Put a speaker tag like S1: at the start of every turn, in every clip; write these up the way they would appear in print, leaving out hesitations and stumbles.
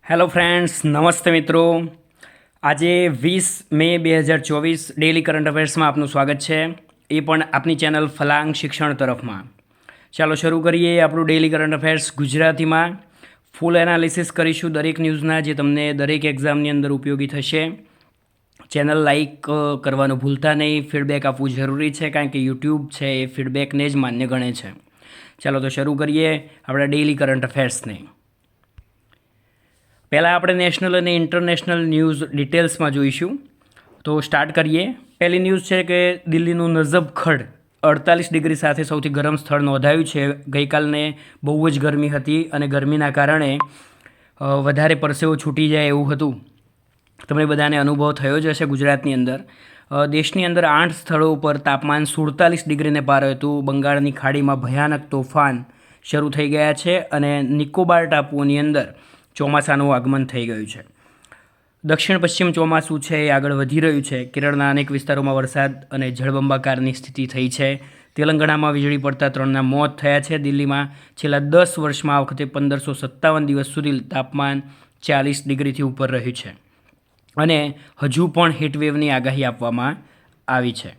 S1: Hello friends, નમસ્તે મિત્રો. આજે 20 મે 2024 ડેલી કરંટ અફેર્સમાં આપનું સ્વાગત છે, એ પણ આપની ચેનલ ફલાંગ શિક્ષણ તરફમાં. ચાલો શરૂ કરીએ આપણું ડેલી કરંટ અફેર્સ ગુજરાતીમાં. ફૂલ એનાલિસિસ કરીશું દરેક ન્યૂઝના, જે તમને દરેક એક્ઝામની અંદર ઉપયોગી થશે. ચેનલ લાઇક કરવાનું ભૂલતા નહીં. ફીડબેક આપવું જરૂરી છે, કારણ કે યુટ્યુબ છે એ ફીડબેકને જ માન્ય ગણે છે. ચાલો તો શરૂ કરીએ આપણા ડેલી કરંટ અફેર્સને. પહેલાં આપણે નેશનલ અને ઇન્ટરનેશનલ ન્યૂઝ ડિટેલ્સમાં જોઈશું. તો સ્ટાર્ટ કરીએ. પહેલી ન્યૂઝ છે કે દિલ્હીનું નઝફગઢ 48 ડિગ્રી સાથે સૌથી ગરમ સ્થળ નોંધાયું છે. ગઈકાલને બહુ જ ગરમી હતી અને ગરમીના કારણે વધારે પરસેવો છૂટી જાય એવું હતું. તમને બધાને અનુભવ થયો જ હશે. ગુજરાતની અંદર દેશની અંદર 8 સ્થળો ઉપર તાપમાન 47 ડિગ્રીને પાર હતું. બંગાળની ખાડીમાં ભયાનક તોફાન શરૂ થઈ ગયા છે અને નિકોબાર ટાપુઓની અંદર ચોમાસાનું આગમન થઈ ગયું છે. દક્ષિણ પશ્ચિમ ચોમાસું છે એ આગળ વધી રહ્યું છે. કેરળના અનેક વિસ્તારોમાં વરસાદ અને જળબંબાકારની સ્થિતિ થઈ છે. તેલંગાણામાં વીજળી પડતા 3ના મોત થયા છે. દિલ્હીમાં છેલ્લા 10 વર્ષમાં આ વખતે 1557 દિવસ સુધી તાપમાન 40 ડિગ્રીથી ઉપર રહ્યું છે અને હજુ પણ હીટવેવની આગાહી આપવામાં આવી છે.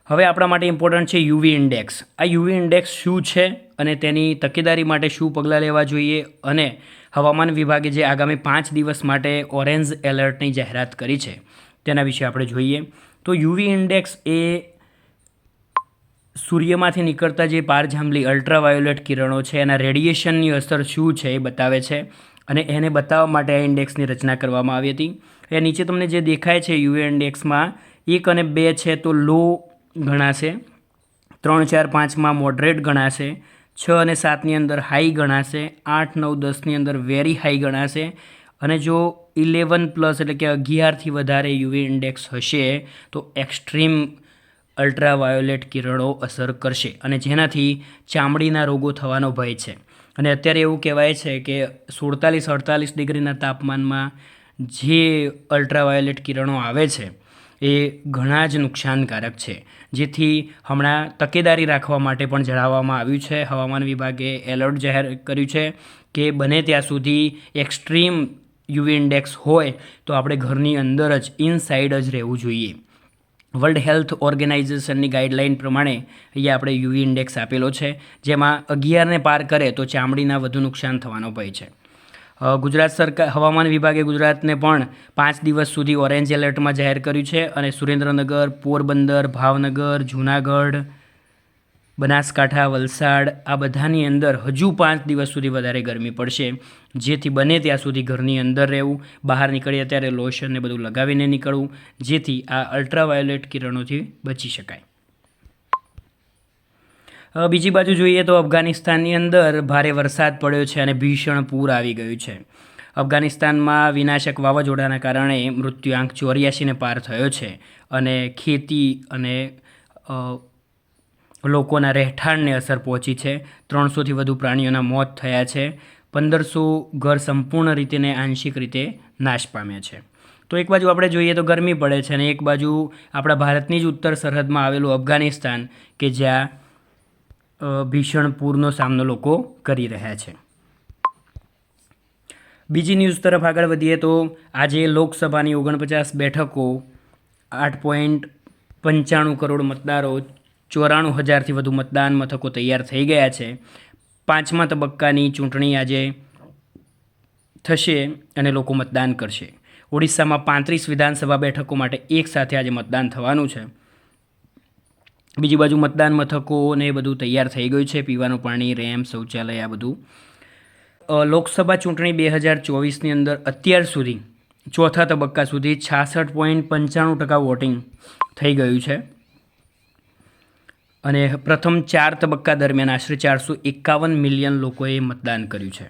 S1: હવે આપણા માટે ઇમ્પોર્ટન્ટ છે યુવી ઇન્ડેક્સ. આ યુવી ઇન્ડેક્સ શું છે અને તેની તકેદારી માટે શું પગલાં લેવા જોઈએ, અને હવામાન વિભાગે જે આગામી 5 દિવસ માટે ઓરેન્જ એલર્ટની જાહેરાત કરી છે તેના વિશે આપણે જોઈએ. તો યુવી ઇન્ડેક્સ એ સૂર્યમાંથી નીકળતા જે પારજાંબલી અલ્ટ્રાવાયોલેટ કિરણો છે એના રેડિયેશનની અસર શું છે એ બતાવે છે, અને એને બતાવવા માટે આ ઇન્ડેક્સની રચના કરવામાં આવી હતી. એ નીચે તમને જે દેખાય છે યુવી ઇન્ડેક્સમાં 1 અને 2 છે તો લો ગણાશે, 3, 4, 5માં મોડરેટ ગણાશે, 6 અને 7ની અંદર હાઈ ગણાશે, 8, 9, 10ની અંદર વેરી હાઈ ગણાશે, અને જો 11+ એટલે કે 11થી વધારે યુવી ઇન્ડેક્સ હશે તો એક્સ્ટ્રીમ અલ્ટ્રાવાયોલેટ કિરણો અસર કરશે અને જેનાથી ચામડીના રોગો થવાનો ભય છે. અને અત્યારે એવું કહેવાય છે કે 47-48 ડિગ્રીના તાપમાનમાં જે અલ્ટ્રાવાયોલેટ કિરણો આવે છે એ ઘણા જ નુકસાનકારક છે, જેથી હમણાં તકેદારી રાખવા માટે પણ જણાવવામાં આવ્યું છે. હવામાન વિભાગે એલર્ટ જાહેર કર્યું છે કે બને ત્યાં સુધી એક્સ્ટ્રીમ યુવી ઇન્ડેક્સ હોય તો આપણે ઘરની અંદર જ ઇનસાઇડ જ રહેવું જોઈએ. વર્લ્ડ હેલ્થ ઓર્ગેનાઇઝેશનની ગાઈડલાઇન પ્રમાણે અહીંયા આપણે યુવી ઇન્ડેક્સ આપેલો છે, જેમાં 11ને પાર કરે તો ચામડીના વધુ નુકસાન થવાનો ભય છે. ગુજરાત સરકાર હવામાન વિભાગે ગુજરાતને પણ 5 દિવસ સુધી ઓરેન્જ એલર્ટમાં જાહેર કર્યું છે, અને સુરેન્દ્રનગર, પોરબંદર, ભાવનગર, જૂનાગઢ, બનાસકાંઠા, વલસાડ આ બધાની અંદર હજુ 5 દિવસ સુધી વધારે ગરમી પડશે, જેથી બને ત્યાં સુધી ઘરની અંદર રહેવું. બહાર નીકળીએ ત્યારે લોશન ને બધું લગાવીને નીકળવું, જેથી આ અલ્ટ્રાવાયોલેટ કિરણોથી બચી શકાય. બીજી બાજુ જોઈએ તો અફઘાનિસ્તાનની અંદર ભારે વરસાદ પડ્યો છે અને ભીષણ પૂર આવી ગયું છે. અફઘાનિસ્તાનમાં વિનાશક વાવાઝોડાના કારણે મૃત્યુઆંક 84ને પાર થયો છે અને ખેતી અને લોકોના રહેઠાણને અસર પહોંચી છે. 300થી વધુ પ્રાણીઓના મોત થયા છે. 1500 ઘર સંપૂર્ણ રીતે ને આંશિક રીતે નાશ પામ્યા છે. તો એક બાજુ આપણે જોઈએ તો ગરમી પડે છે અને એક બાજુ આપણા ભારતની જ ઉત્તર સરહદમાં આવેલું અફઘાનિસ્તાન કે જ્યાં ભીષણ પૂરનો સામનો લોકો કરી રહ્યા છે. બીજી ન્યૂઝ તરફ આગળ વધીએ તો આજે લોકસભાની 49 બેઠકો, 8.95 કરોડ મતદારો, 94,000થી વધુ મતદાન મથકો તૈયાર થઈ ગયા છે. 5મા તબક્કાની ચૂંટણી આજે થશે અને લોકો મતદાન કરશે. ઓડિશામાં 35 વિધાનસભા બેઠકો માટે એક સાથે આજે મતદાન થવાનું છે. બીજી બાજુ મતદાન મથકો ને બધું તૈયાર થઈ ગયું છે, પીવાનું પાણી, રેમ્પ, શૌચાલય આ બધું. લોકસભા ચૂંટણી 2024ની અંદર અત્યાર સુધી ચોથા તબક્કા સુધી 66.95% વોટિંગ થઈ ગયું છે, અને પ્રથમ 4 તબક્કા દરમિયાન આશરે 451 મિલિયન લોકોએ મતદાન કર્યું છે.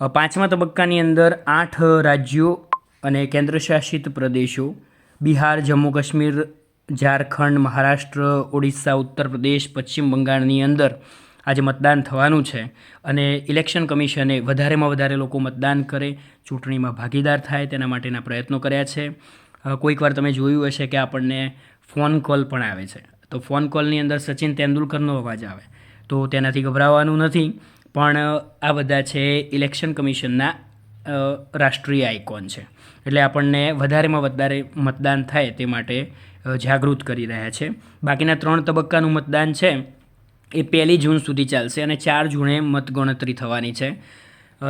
S1: 5મા તબક્કાની અંદર 8 રાજ્યો અને કેન્દ્રશાસિત પ્રદેશો બિહાર, જમ્મુ કાશ્મીર, ઝારખંડ, મહારાષ્ટ્ર, ઓડિશા, ઉત્તર પ્રદેશ, પશ્ચિમ બંગાળની અંદર આજે મતદાન થવાનું છે, અને ઇલેક્શન કમિશને વધારેમાં વધારે લોકો મતદાન કરે, ચૂંટણીમાં ભાગીદાર થાય તેના માટેના પ્રયત્નો કર્યા છે. કોઈક વાર તમે જોયું હશે કે આપણને ફોન કોલ પણ આવે છે, તો ફોન કોલની અંદર સચિન તેંડુલકરનો અવાજ આવે તો તેનાથી ગભરાવાનું નથી. પણ આ બધા છે ઇલેક્શન કમિશનના રાષ્ટ્રીય આઇકોન છે, એટલે આપણને વધારેમાં વધારે મતદાન થાય તે માટે જાગૃત કરી રહ્યા છે. બાકીના 3 તબક્કાનું મતદાન છે એ 1 જૂન સુધી ચાલશે અને 4 જૂને મતગણતરી થવાની છે.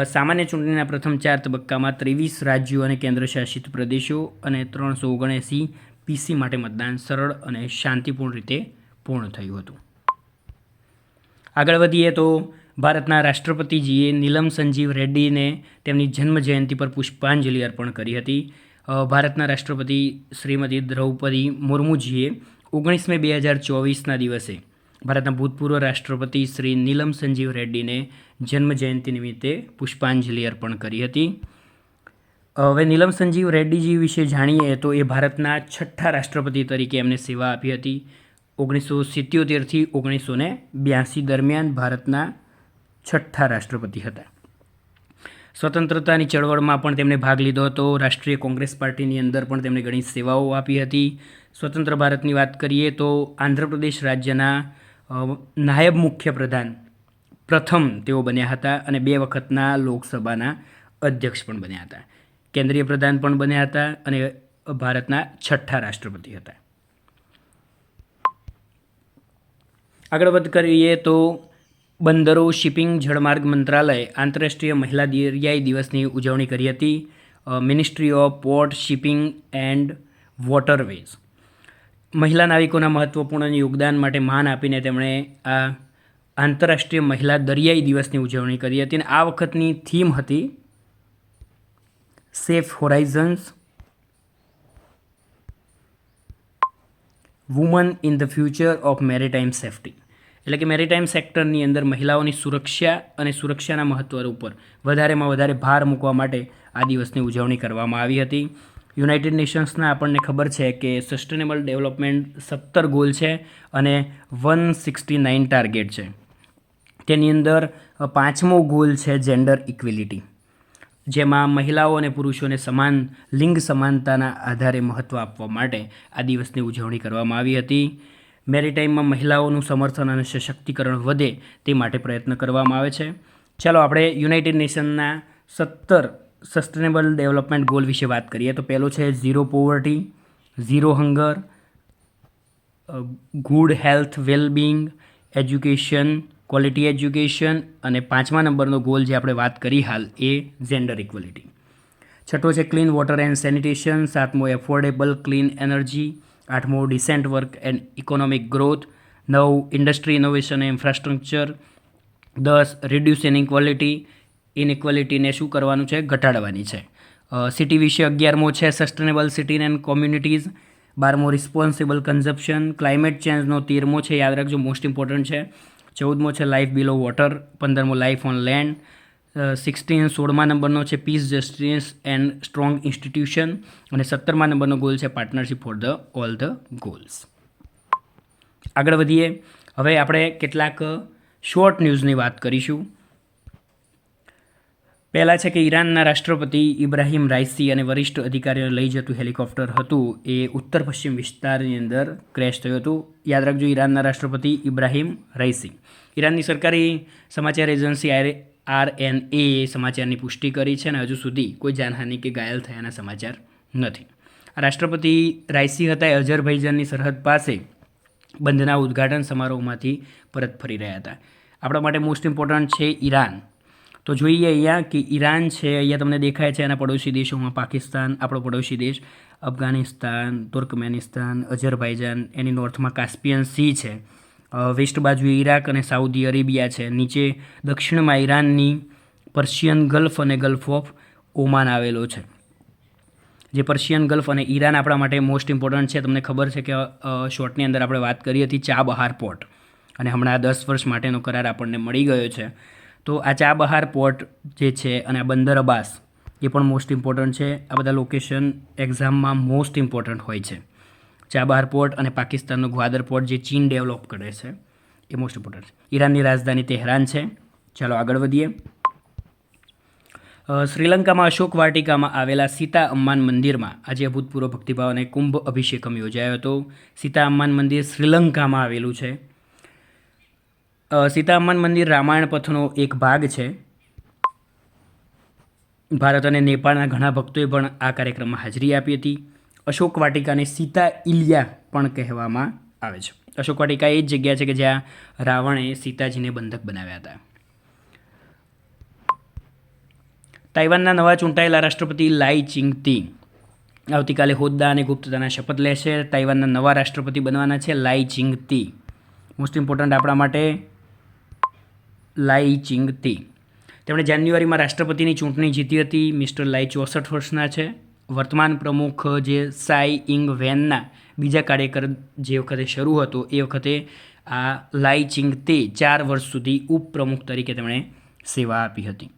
S1: સામાન્ય ચૂંટણીના પ્રથમ 4 તબક્કામાં 23 રાજ્યો અને કેન્દ્રશાસિત પ્રદેશો અને 379 પીસી માટે મતદાન સરળ અને શાંતિપૂર્ણ રીતે પૂર્ણ થયું હતું. આગળ વધીએ તો ભારતના રાષ્ટ્રપતિજીએ નીલમ સંજીવ રેડ્ડીને તેમની જન્મજયંતિ પર પુષ્પાંજલિ અર્પણ કરી હતી. ભારતના રાષ્ટ્રપતિ શ્રીમતી દ્રૌપદી મુર્મુજીએ 19 મે 2024ના દિવસે ભારતના ભૂતપૂર્વ રાષ્ટ્રપતિ શ્રી નીલમ સંજીવ રેડ્ડીને જન્મજયંતિ નિમિત્તે પુષ્પાંજલિ અર્પણ કરી હતી. હવે નીલમ સંજીવ રેડ્ડીજી વિશે જાણીએ તો એ ભારતના 6થા રાષ્ટ્રપતિ તરીકે એમને સેવા આપી હતી. 1977થી 1982 દરમિયાન ભારતના 6થા રાષ્ટ્રપતિ હતા. સ્વતંત્રતાની ચળવળમાં પણ તેમણે ભાગ લીધો હતો. રાષ્ટ્રીય કોંગ્રેસ પાર્ટીની અંદર પણ તેમણે ઘણી સેવાઓ આપી હતી. સ્વતંત્ર ભારતની વાત કરીએ તો આંધ્રપ્રદેશ રાજ્યના નાયબ મુખ્યપ્રધાન પ્રથમ તેઓ બન્યા હતા અને 2 વખતના લોકસભાના અધ્યક્ષ પણ બન્યા હતા. કેન્દ્રીય પ્રધાન પણ બન્યા હતા અને ભારતના 6થા રાષ્ટ્રપતિ હતા. આગળ વાત કરીએ તો બંદરો, શિપિંગ, જળમાર્ગ મંત્રાલય આંતરરાષ્ટ્રીય મહિલા દરિયાઈ દિવસની ઉજવણી કરી હતી. Ministry of port, shipping and waterways મહિલા નાવિકોના મહત્ત્વપૂર્ણ યોગદાન માટે માન આપીને તેમણે આ આંતરરાષ્ટ્રીય મહિલા દરિયાઈ દિવસની ઉજવણી કરી હતી. અને આ વખતની થીમ હતી safe horizons, women in the future of maritime safety. એટલે કે મેરીટાઈમ સેક્ટરની અંદર મહિલાઓની સુરક્ષા અને સુરક્ષાના મહત્ત્વ ઉપર વધારેમાં વધારે ભાર મૂકવા માટે આ દિવસની ઉજવણી કરવામાં આવી હતી. યુનાઇટેડ નેશન્સના આપણને ખબર છે કે સસ્ટેનેબલ ડેવલપમેન્ટ 17 ગોલ છે અને 169 ટાર્ગેટ છે. તેની અંદર 5મો ગોલ છે જેન્ડર ઇક્વિલિટી, જેમાં મહિલાઓ અને પુરુષોને સમાન લિંગ સમાનતાના આધારે મહત્ત્વ આપવા માટે આ દિવસની ઉજવણી કરવામાં આવી હતી. મેરીટાઈમમાં મહિલાઓનું સમર્થન અને સશક્તિકરણ વધે તે માટે પ્રયત્ન કરવામાં આવે છે. ચાલો આપણે યુનાઇટેડ નેશનના 17 સસ્ટેનેબલ ડેવલપમેન્ટ ગોલ વિશે વાત કરીએ તો પહેલો છે zero poverty, zero hunger, good health, wellbeing, education, quality education અને 5મા નંબરનો ગોલ જે આપણે વાત કરી હાલ એ જેન્ડર ઇક્વલિટી. 6થો છે ક્લીન વોટર એન્ડ સેનિટેશન, 7મો એફોર્ડેબલ ક્લીન એનર્જી, 8મો decent work and economic growth, 9 industry innovation and infrastructure, 10 reduce ઇનઇક્વાલિટીને શું કરવાનું છે? ઘટાડવાની છે. સિટી વિશે 11મો છે સસ્ટેનેબલ સિટી એન્ડ કોમ્યુનિટીઝ, 12મો રિસ્પોન્સિબલ કન્ઝપ્શન, ક્લાઇમેટ ચેન્જનો 13મો છે, યાદ રાખજો મોસ્ટ ઇમ્પોર્ટન્ટ છે, 14મો છે લાઈફ બિલો વોટર, 15મો લાઈફ ઓન લેન્ડ, 16મા નંબરનો છે peace, justice and strong institution અને 17મા નંબરનો ગોલ છે partnership for the all the goals. આગળ વધીએ. હવે આપણે કેટલાક શોર્ટ ન્યૂઝની વાત કરીશું. પહેલાં છે કે ઈરાનના રાષ્ટ્રપતિ ઇબ્રાહિમ રાઈસી અને વરિષ્ઠ અધિકારીઓને લઈ જતું હેલિકોપ્ટર હતું એ ઉત્તર પશ્ચિમ વિસ્તારની અંદર ક્રેશ થયું હતું. યાદ રાખજો, ઈરાનના રાષ્ટ્રપતિ ઇબ્રાહિમ રાઈસી. ઈરાનની સરકારી સમાચાર એજન્સી RNA સમાચારની પુષ્ટિ કરી છે અને હજુ સુધી કોઈ જાનહાનિ કે ઘાયલ થયાના સમાચાર નથી. રાષ્ટ્રપતિ રાઈસી હતા એ અઝરબૈજાનની સરહદ પાસે બંધના ઉદ્ઘાટન સમારોહમાંથી પરત ફરી રહ્યા હતા. આપણા માટે મોસ્ટ ઇમ્પોર્ટન્ટ છે ઈરાન. તો જોઈએ અહીંયા કે ઈરાન છે, અહીંયા તમને દેખાય છે એના પડોશી દેશોમાં પાકિસ્તાન, આપણો પડોશી દેશ, અફઘાનિસ્તાન, તુર્કમેનિસ્તાન, અઝરબાઈજાન, એની નોર્થમાં કાસ્પિયન સી છે, વેસ્ટ બાજુએ ઈરાક અને સાઉદી અરેબિયા છે, નીચે દક્ષિણમાં ઈરાનની પર્શિયન ગલ્ફ અને ગલ્ફ ઓફ ઓમાન આવેલો છે. જે પર્શિયન ગલ્ફ અને ઈરાન આપણા માટે મોસ્ટ ઇમ્પોર્ટન્ટ છે. તમને ખબર છે કે શોર્ટની અંદર આપણે વાત કરી હતી ચાબહાર પોર્ટ અને હમણાં 10 વર્ષ માટેનો કરાર આપણને મળી ગયો છે. તો આ ચાબહાર પોર્ટ જે છે અને આ બંદર અબ્બાસ એ પણ મોસ્ટ ઇમ્પોર્ટન્ટ છે. આ બધા લોકેશન એક્ઝામમાં મોસ્ટ ઇમ્પોર્ટન્ટ હોય છે. ચાબહાર પોર્ટ અને પાકિસ્તાનનો ગ્વાદર પોર્ટ જે ચીન ડેવલપ કરે છે એ મોસ્ટ ઇમ્પોર્ટન્ટ છે. ઈરાનની રાજધાની તેહરાન છે. ચાલો આગળ વધીએ. શ્રીલંકામાં અશોક વાટિકામાં આવેલા સીતા અમ્માન મંદિરમાં આજે અભૂતપૂર્વ ભક્તિભાવ અને કુંભ અભિષેકમ યોજાયો હતો. સીતા અમ્માન મંદિર શ્રીલંકામાં આવેલું છે. સીતારામન મંદિર રામાયણ પથનો એક ભાગ છે. ભારત અને નેપાળના ઘણા ભક્તોએ પણ આ કાર્યક્રમમાં હાજરી આપી હતી. અશોક વાટિકાને સીતા ઇલિયા પણ કહેવામાં આવે છે. અશોક વાટિકા એ જ જગ્યા છે કે જ્યાં રાવણે સીતાજીને બંધક બનાવ્યા હતા. તાઇવાનના નવા ચૂંટાયેલા રાષ્ટ્રપતિ લાઈ ચિંગતી આવતીકાલે હોદ્દા અને ગુપ્તતાના શપથ લેશે. તાઇવાનના નવા રાષ્ટ્રપતિ બનવાના છે લાઈ ચિંગતી. મોસ્ટ ઇમ્પોર્ટન્ટ આપણા માટે લાઈ ચિંગતી. તેમણે જાન્યુઆરીમાં રાષ્ટ્રપતિની ચૂંટણી જીતી હતી. મિસ્ટર લાઈ 64 વર્ષના છે. વર્તમાન પ્રમુખ જે સાઈ ઇંગ વેનના બીજા કાર્યકાળ જે વખતે શરૂ હતો એ વખતે આ લાઈ ચિંગતે 4 વર્ષ સુધી ઉપપ્રમુખ તરીકે તેમણે સેવા આપી હતી.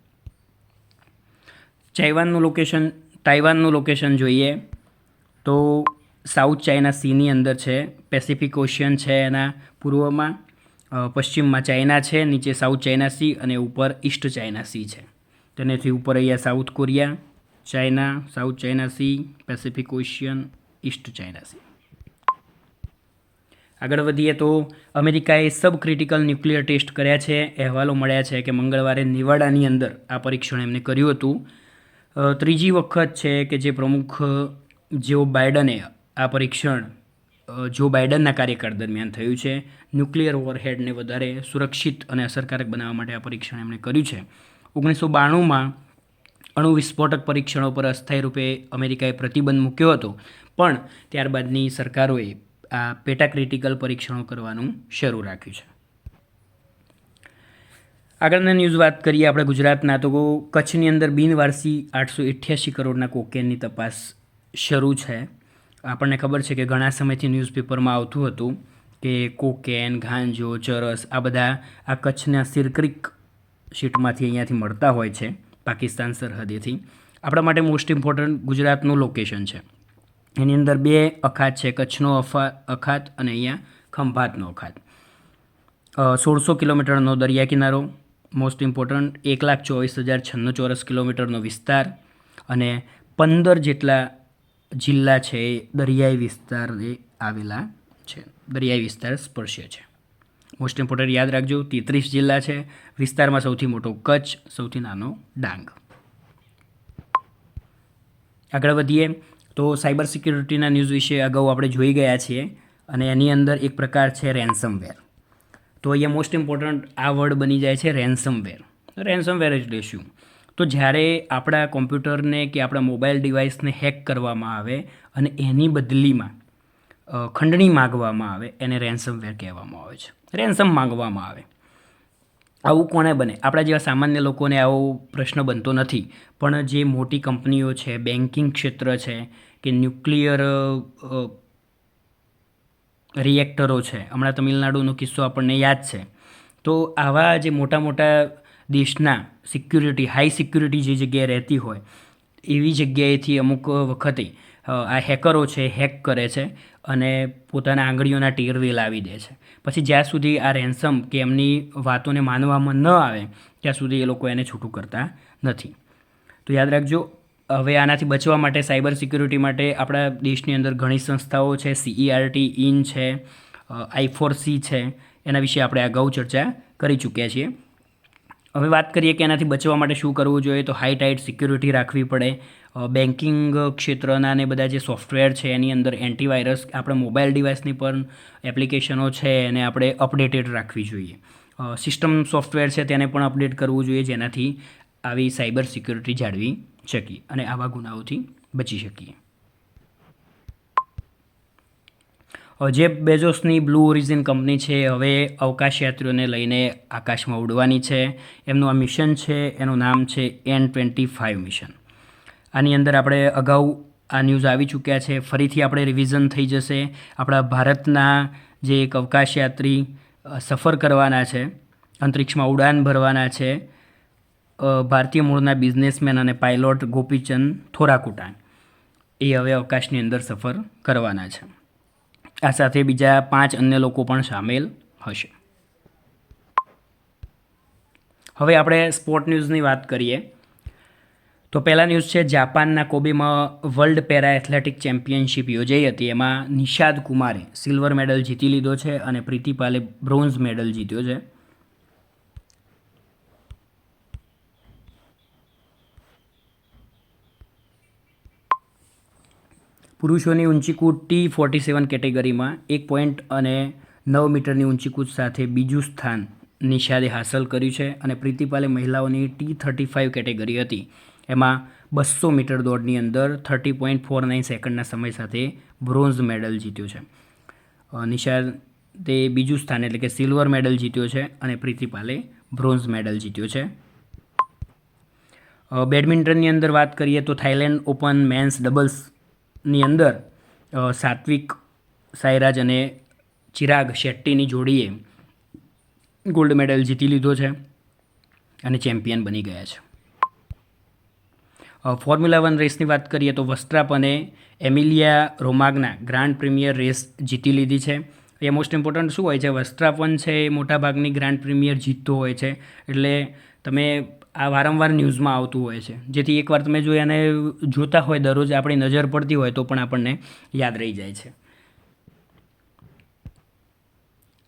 S1: તાઇવાનનું લોકેશન જોઈએ તો સાઉથ ચાઇના સીની અંદર છે. પેસિફિક ઓશિયન છે એના પૂર્વમાં, પશ્ચિમમાં ચાઇના છે, નીચે સાઉથ ચાઇના સી અને ઉપર ઈસ્ટ ચાઇના સી છે. તેનાથી ઉપર અહીંયા south Korea, China, south China C, Pacific ocean, East China C. આગળ વધીએ તો અમેરિકાએ સબ ક્રિટિકલ ન્યુક્લિયર ટેસ્ટ કર્યા છે. અહેવાલો મળ્યા છે કે મંગળવારે નેવાડાની અંદર આ પરીક્ષણ એમને કર્યું હતું. ત્રીજી વખત છે કે જે પ્રમુખ જો બાઇડને આ પરીક્ષણ જો બાઇડનના કાર્યકાળ દરમિયાન થયું છે. ન્યુક્લિયર વોરહેડને વધારે સુરક્ષિત અને અસરકારક બનાવવા માટે આ પરીક્ષણ એમણે કર્યું છે. 1992માં અણુ વિસ્ફોટક પરીક્ષણો પર અસ્થાયી રૂપે અમેરિકાએ પ્રતિબંધ મૂક્યો હતો, પણ ત્યારબાદની સરકારોએ આ પેટા ક્રિટિકલ પરીક્ષણો કરવાનું શરૂ રાખ્યું છે. આગળના ન્યૂઝ વાત કરીએ આપણે ગુજરાતના, તો કચ્છની અંદર બિનવારસી 888 કરોડના કોકેનની તપાસ શરૂ છે. આપણને ખબર છે કે ઘણા સમયથી ન્યૂઝપેપરમાં આવતું હતું કે કોકેન, ગાંજો, ચરસ આ બધા આ કચ્છના સિરક્રિક શીટમાંથી અહીંયાથી મળતા હોય છે પાકિસ્તાન સરહદેથી. આપણા માટે મોસ્ટ ઇમ્પોર્ટન્ટ ગુજરાતનું લોકેશન છે. એની અંદર 2 અખાત છે, કચ્છનો અખાત અને અહીંયા ખંભાતનો અખાત. 1600 કિલોમીટરનો દરિયા કિનારો, મોસ્ટ ઇમ્પોર્ટન્ટ 1,24,096 ચોરસ કિલોમીટરનો વિસ્તાર અને 15 જેટલા જિલ્લા છે એ દરિયાઈ વિસ્તારે આવેલા છે, દરિયાઈ વિસ્તાર સ્પર્શ્ય છે. મોસ્ટ ઇમ્પોર્ટન્ટ યાદ રાખજો, 33 જિલ્લા છે. વિસ્તારમાં સૌથી મોટો કચ્છ, સૌથી નાનો ડાંગ. આગળ વધીએ તો સાયબર સિક્યુરિટીના ન્યૂઝ વિશે અગાઉ આપણે જોઈ ગયા છીએ અને એની અંદર એક પ્રકાર છે રેન્સમવેર. તો અહીંયા મોસ્ટ ઇમ્પોર્ટન્ટ આ વર્ડ બની જાય છે રેન્સમવેર. રેન્સમવેર એટલે શું? તો જ્યારે આપણા કોમ્પ્યુટરને કે આપણા મોબાઈલ ડિવાઇસને હેક કરવામાં આવે અને એની બદલીમાં ખંડણી માગવામાં આવે એને રેન્સમવેર કહેવામાં આવે છે. રેન્સમ માગવામાં આવે. આવું કોને બને? આપણા જેવા સામાન્ય લોકોને આવો પ્રશ્ન બનતો નથી, પણ જે મોટી કંપનીઓ છે, બેન્કિંગ ક્ષેત્ર છે કે ન્યુક્લિયર રિએક્ટરો છે, હમણાં તમિલનાડુનો કિસ્સો આપણને યાદ છે. તો આવા જે મોટા મોટા દેશના સિક્યુરિટી, હાઈ સિક્યુરિટી જે જગ્યાએ રહેતી હોય એવી જગ્યાએથી અમુક વખતે આ હેકરો છે હેક કરે છે અને પોતાના આંગળીઓના ટેરવે લાવી દે છે. પછી જ્યાં સુધી આ રેન્સમ કે એમની વાતોને માનવામાં ન આવે ત્યાં સુધી એ લોકો એને છૂટું કરતા નથી. તો યાદ રાખજો, હવે આનાથી બચવા માટે સાયબર સિક્યુરિટી માટે આપણા દેશની અંદર ઘણી સંસ્થાઓ છે. CERT ઇન છે, I4C છે, એના વિશે આપણે અગાઉ ચર્ચા કરી ચૂક્યા છીએ. હવે વાત કરીએ કે એનાથી બચવા માટે શું કરવું જોઈએ, તો હાઈ ટાઈટ સિક્યુરિટી રાખવી પડે. બેન્કિંગ ક્ષેત્રના ને બધા જે સોફ્ટવેર છે એની અંદર એન્ટીવાયરસ, આપણા મોબાઈલ ડિવાઇસની પણ એપ્લિકેશનો છે એને આપણે અપડેટેડ રાખવી જોઈએ. સિસ્ટમ સોફ્ટવેર છે તેને પણ અપડેટ કરવું જોઈએ, જેનાથી આવી સાયબર સિક્યુરિટી જાળવી શકીએ અને આવા ગુનાઓથી બચી શકીએ. જેફ બેઝોસની બ્લુ ઓરિજિન કંપની છે હવે અવકાશયાત્રીઓને લઈને આકાશમાં ઉડવાની છે. એમનું આ મિશન છે, એનું નામ છે N25 મિશન. આની અંદર આપણે અગાઉ આ ન્યૂઝ આવી ચૂક્યા છે, ફરીથી આપણે રિવિઝન થઈ જશે. આપણા ભારતના જે એક અવકાશયાત્રી સફર કરવાના છે, અંતરિક્ષમાં ઉડાન ભરવાના છે, ભારતીય મૂળના બિઝનેસમેન અને પાયલોટ ગોપીચંદ થોરાકુટા, એ હવે અવકાશની અંદર સફર કરવાના છે. આ સાથે બીજા 5 અન્ય લોકો પણ સામેલ હશે. હવે આપણે સ્પોર્ટ ન્યૂઝની વાત કરીએ તો પહેલા ન્યૂઝ છે જાપાનના કોબેમાં વર્લ્ડ પેરા એથ્લેટિક ચેમ્પિયનશિપ યોજાઈ હતી. એમાં નિષાદ કુમારે સિલ્વર મેડલ જીતી લીધો છે અને પ્રીતિપાલે બ્રોન્ઝ મેડલ જીત્યો છે. પુરુષોની ઊંચી કૂદ T47 કેટેગરીમાં 1.9 મીટરની ઊંચી કૂદ સાથે બીજું સ્થાન નિશાદે હાંસલ કર્યું છે અને પ્રીતિપાલે મહિલાઓની T35 કેટેગરી હતી એમાં 200 મીટર દોડની અંદર 30.49 સેકન્ડના સમય સાથે બ્રોન્ઝ મેડલ જીત્યો છે. નિશાદે બીજું સ્થાન એટલે કે સિલ્વર મેડલ જીત્યો છે અને પ્રીતિપાલે બ્રોન્ઝ મેડલ જીત્યો છે. બેડમિન્ટનની અંદર વાત કરીએ તો થાઈલેન્ડ ઓપન મેન્સ ડબલ્સની અંદર સાત્વિક સાઈરાજ અને ચિરાગ શેટ્ટીની જોડીએ ગોલ્ડ મેડલ જીતી લીધો છે અને ચેમ્પિયન બની ગયા છે. ફોર્મ્યુલા 1 રેસની વાત કરીએ તો વર્સ્ટાપને એમિલિયા રોમાગ્ના ગ્રાન્ડ પ્રીમિયર રેસ જીતી લીધી છે. એ મોસ્ટ ઇમ્પોર્ટન્ટ શું હોય છે, વર્સ્ટાપન છે એ મોટાભાગની ગ્રાન્ડ પ્રીમિયર જીતતો હોય છે, એટલે તમે આ વારંવાર ન્યૂઝમાં આવતું હોય છે, જેથી એકવાર તમે જો એને જોતા હોય દરરોજ આપણી નજર પડતી હોય તો પણ આપણને યાદ રહી જાય છે.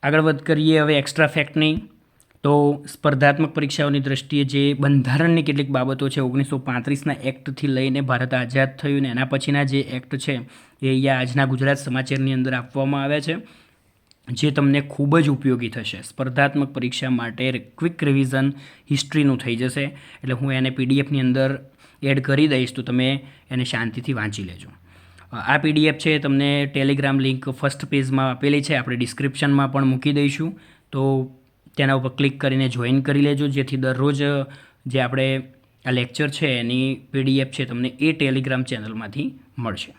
S1: આગળ વાત કરીએ હવે એક્સ્ટ્રા ફેક્ટની. તો સ્પર્ધાત્મક પરીક્ષાઓની દ્રષ્ટિએ જે બંધારણની કેટલીક બાબતો છે 1935ના એક્ટથી લઈને ભારત આઝાદ થયું ને એના પછીના જે એક્ટ છે એ અહીંયા આજના ગુજરાત સમાચારની અંદર આપવામાં આવ્યા છે, જે તમને ખૂબ જ ઉપયોગી થશે. સ્પર્ધાત્મક પરીક્ષા માટે ક્વિક રિવિઝન હિસ્ટ્રીનું થઈ જશે, એટલે હું એને પીડીએફની અંદર એડ કરી દઈશ તો તમે એને શાંતિથી વાંચી લેજો. આ પીડીએફ છે તમને ટેલિગ્રામ લિંક ફર્સ્ટ પેજમાં આપેલી છે, આપણે ડિસ્ક્રિપ્શનમાં પણ મૂકી દઈશું, તો તેના ઉપર ક્લિક કરીને જોઈન કરી લેજો, જેથી દરરોજ જે આપણે આ લેક્ચર છે એની પીડીએફ છે તમને એ ટેલિગ્રામ ચેનલમાંથી મળશે.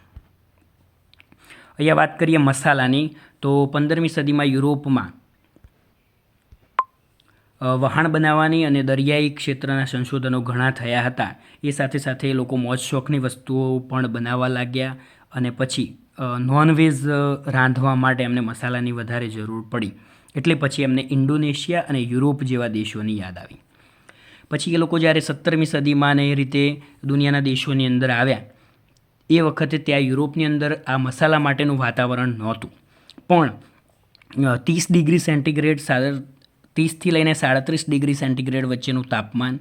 S1: અહીંયા વાત કરીએ મસાલાની. તો 15મી સદીમાં યુરોપમાં વહાણ બનાવવાની અને દરિયાઈ ક્ષેત્રના સંશોધનો ઘણા થયા હતા. એ સાથે સાથે લોકો મોજ શોખની વસ્તુઓ પણ બનાવવા લાગ્યા અને પછી નોનવેજ રાંધવા માટે એમને મસાલાની વધારે જરૂર પડી, એટલે પછી એમને ઇન્ડોનેશિયા અને યુરોપ જેવા દેશોની યાદ આવી. પછી એ લોકો જ્યારે 17મી સદીમાં ને એ રીતે દુનિયાના દેશોની અંદર આવ્યા, એ વખતે ત્યાં યુરોપની અંદર આ મસાલા માટેનું વાતાવરણ નહોતું, પણ 30 ડિગ્રી સેન્ટીગ્રેડ 30થી લઈને 37 ડિગ્રી સેન્ટીગ્રેડ વચ્ચેનું તાપમાન,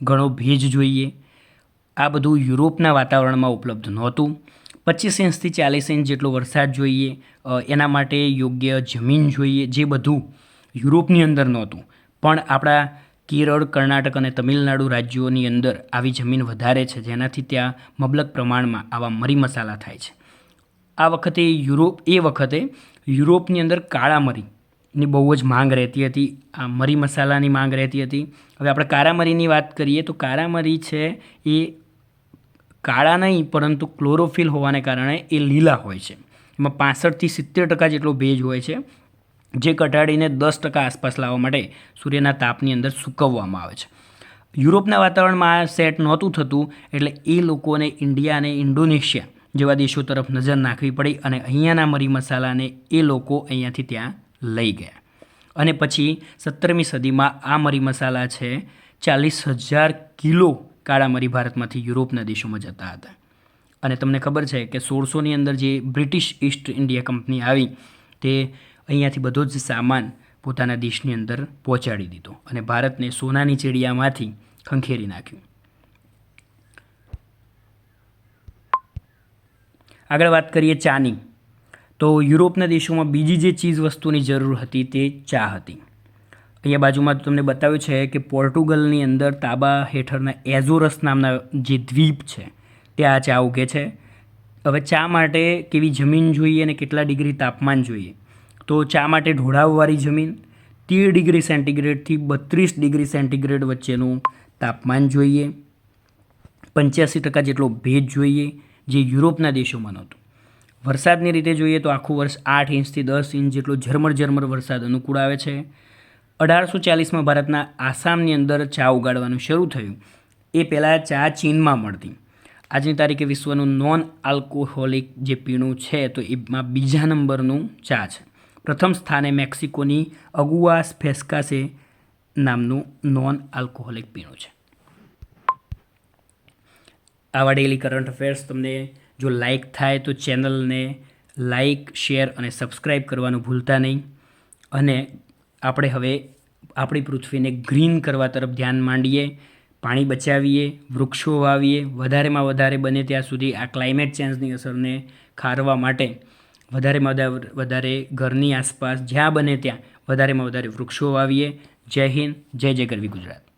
S1: ઘણો ભેજ જોઈએ, આ બધું યુરોપના વાતાવરણમાં ઉપલબ્ધ નહોતું. 25 ઇંચથી 40 ઇંચ જેટલો વરસાદ જોઈએ, એના માટે યોગ્ય જમીન જોઈએ, જે બધું યુરોપની અંદર નહોતું. પણ આપણા કેરળ, કર્ણાટક અને તમિલનાડુ રાજ્યોની અંદર આવી જમીન વધારે છે, જેનાથી ત્યાં મબલક પ્રમાણમાં આવા મરી મસાલા થાય છે. એ વખતે યુરોપની અંદર કાળા મરીની બહુ જ માંગ રહેતી હતી, આ મરી મસાલાની માંગ રહેતી હતી. હવે આપણે કાળા મરીની વાત કરીએ તો કાળા મરી છે એ કાળા નહીં પરંતુ ક્લોરોફિલ હોવાને કારણે એ લીલા હોય છે. એમાં 65થી 70% જેટલો ભેજ હોય છે, જે ઘટાડીને 10% આસપાસ લાવવા માટે સૂર્યના તાપની અંદર સૂકવવામાં આવે છે. યુરોપના વાતાવરણમાં આ સેટ નહોતું થતું, એટલે એ લોકોને ઇન્ડિયા અને ઇન્ડોનેશિયા જેવા દેશો તરફ નજર નાખવી પડી અને અહીંયાના મરી મસાલાને એ લોકો અહીંયાથી ત્યાં લઈ ગયા. અને પછી 17મી સદીમાં આ મરી મસાલા છે 40,000 કિલો કાળા મરી ભારતમાંથી યુરોપના દેશોમાં જતા હતા. અને તમને ખબર છે કે 1600ની અંદર જે બ્રિટિશ ઈસ્ટ ઇન્ડિયા કંપની આવી, તે અહીંયાથી બધો જ સામાન પોતાના દેશની અંદર પહોંચાડી દીધો અને ભારતને સોનાની ચીડિયામાંથી ખંખેરી નાખ્યું. આગળ વાત કરીએ ચાની. તો યુરોપના દેશોમાં બીજી જે ચીજ વસ્તુની જરૂર હતી તે ચા હતી. અહીંયા બાજુમાં તમને બતાવ્યું છે કે પોર્ટુગલની અંદર તાબા હેઠળના એઝોરસ નામના જે દ્વીપ છે ત્યાં ચા ઉગે છે. હવે ચા માટે કેવી જમીન જોઈએ અને કેટલા ડિગ્રી તાપમાન જોઈએ? તો ચા માટે ઢોળાવવાળી જમીન, 13 ડિગ્રી સેન્ટીગ્રેડથી 32 ડિગ્રી સેન્ટીગ્રેડ વચ્ચેનું તાપમાન જોઈએ, 85% જેટલો ભેજ જોઈએ, જે યુરોપના દેશોમાં નહોતું. વરસાદની રીતે જોઈએ તો આખું વર્ષ 8 ઇંચથી 10 ઇંચ જેટલો ઝરમર વરસાદ અનુકૂળ આવે છે. 1840માં ભારતના આસામની અંદર ચા ઉગાડવાનું શરૂ થયું. એ પહેલાં ચા ચીનમાં મળતી. આજની તારીખે વિશ્વનું નોન આલ્કોહોલિક જે પીણું છે તો એમાં બીજા નંબરનું ચા છે. પ્રથમ સ્થાને મેક્સિકોની અગુઆસ ફેસ્કાસે નામનું નોન આલ્કોહોલિક પીણું છે. આવા ડેઇલી કરંટ અફેર્સ તમને જો લાઇક થાય તો ચેનલને લાઇક, શેર અને સબસ્ક્રાઈબ કરવાનું ભૂલતા નહીં. અને આપણે હવે આપણી પૃથ્વીને ગ્રીન કરવા તરફ ધ્યાન માંડીએ. પાણી બચાવીએ, વૃક્ષો વાવીએ, વધારેમાં વધારે બને ત્યાં સુધી આ ક્લાઇમેટ ચેન્જની અસરને ખાળવા માટે વધારેમાં વધારે ઘરની આસપાસ જ્યાં બને ત્યાં વધારેમાં વધારે વૃક્ષો વાવીએ. જય હિન્દ, જય જય ગરવી ગુજરાત.